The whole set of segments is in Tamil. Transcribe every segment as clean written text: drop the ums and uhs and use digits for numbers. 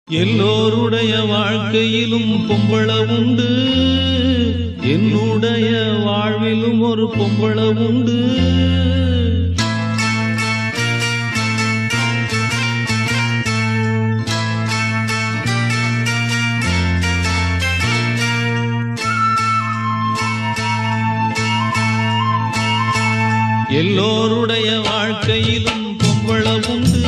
எல்லோருடைய வாழ்க்கையிலும் பொம்பள உண்டு, என்னுடைய வாழ்விலும் ஒரு பொம்பள உண்டு. எல்லோருடைய வாழ்க்கையிலும் பொம்பள உண்டு,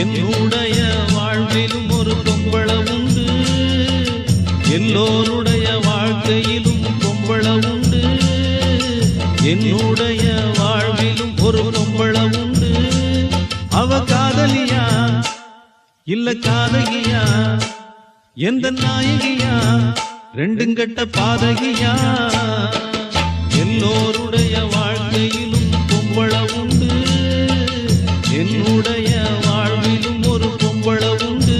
என்னுடைய வாழ்விலும் ஒரு பொம்பள உண்டு. எல்லோருடைய வாழ்க்கையிலும் பொம்பள உண்டு, என்னுடைய வாழ்விலும் ஒரு பொம்பள உண்டு. அவ காதலியா இல்ல காதகியா, எந்த நாயகியா, ரெண்டும் கட்ட பாதகியா. எல்லோருடைய வாழ்க்கையிலும் பொம்பள உண்டு, என்னுடைய வாழ்விலும் ஒரு பொம்பள உண்டு.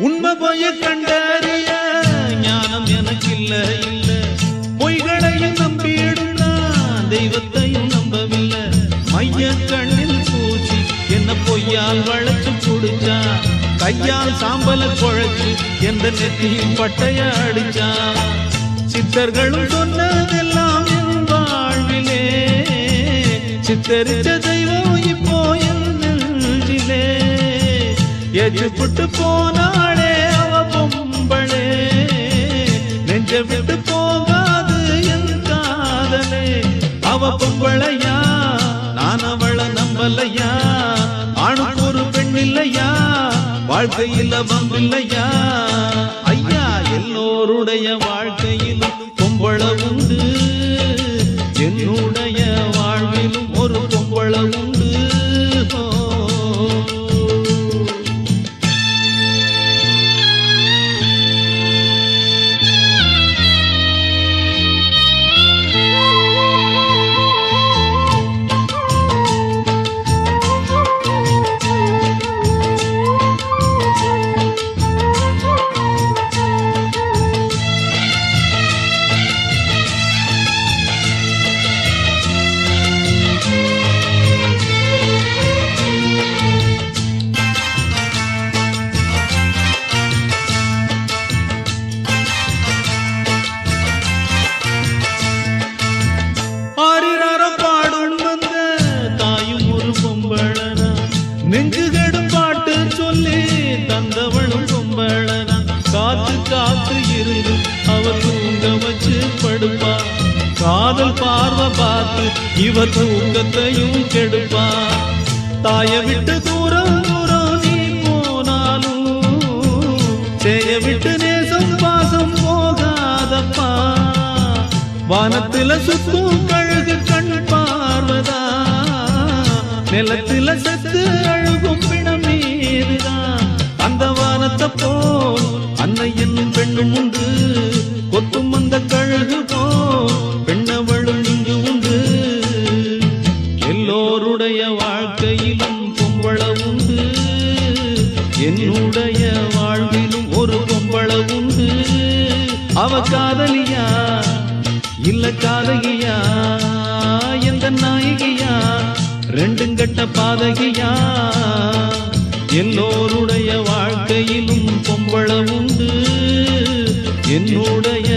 உண்மை பொய்ய கண்டறிய ஞானம் எனக்கு இல்ல இல்ல, பொய்களையும் நம்பிடும் நான் தெய்வத்தையும் நம்பவில்லை. மைய கண்ணில் பூச்சி என்ன பொய்யால் வளைச்சு புடிச்சா, கையால் சாம்பல குழைச்சு எந்த நெத்தியில் பட்டைய அடிச்சா. சித்தர்களும் சொன்னதெல்லாம் என் வாழ்விலே, சித்தரிச்ச தெய்வம் இப்போ என் நெஞ்சிலே. எஜுப்புட்டு போனாளே அவ பொம்பளே, நெஞ்ச விட்டு போகாது என் காதலே. அவ பொம்பளையா நான் அவளை நம்பலையா, ஆணுக்கு ஒரு பெண் இல்லையா, வாழ்க்கையில் வம்பில்லையா. ஐயா எல்லோருடைய வாழ்க்கையிலும் பொம்பள உண்டு, என்னுடைய வாழ்விலும் ஒரு பொம்பள உண்டு. நெஞ்சுகடும் பாட்டு சொல்லி தந்தவளும் பொம்பளனா, காத்து காத்து இருந்து அவ தூங்க வச்சு படுப்பா. காதல் பார்வை பார்த்து இவ தூக்கத்தையும் கெடுப்பா. தாய விட்டு தூரம் தூரம் நீ போனாலும், செய்ய விட்டு நேசம் பாசம் போகாதப்பா. வானத்துல சுத்தும் கழுகு கண் பார்வதா, நிலத்தில செத்து அழுகும் பிணம் மீதுதான். அந்த வானத்தை போல் அன்னை என்னும் பெண்ணும் உண்டு, கொத்தும் அந்த கழுகு போல் பெண்ணவளும் இங்கு உண்டு. எல்லோருடைய வாழ்க்கையிலும் பொம்பள உண்டு, என்னுடைய வாழ்விலும் ஒரு பொம்பள உண்டு. அவ காதலியா இல்ல காதகியா, எந்த நாயகியா, ரெண்டும் கட்ட பாதகியா. எல்லோருடைய வாழ்க்கையிலும் பொம்பள உண்டு, என்னுடைய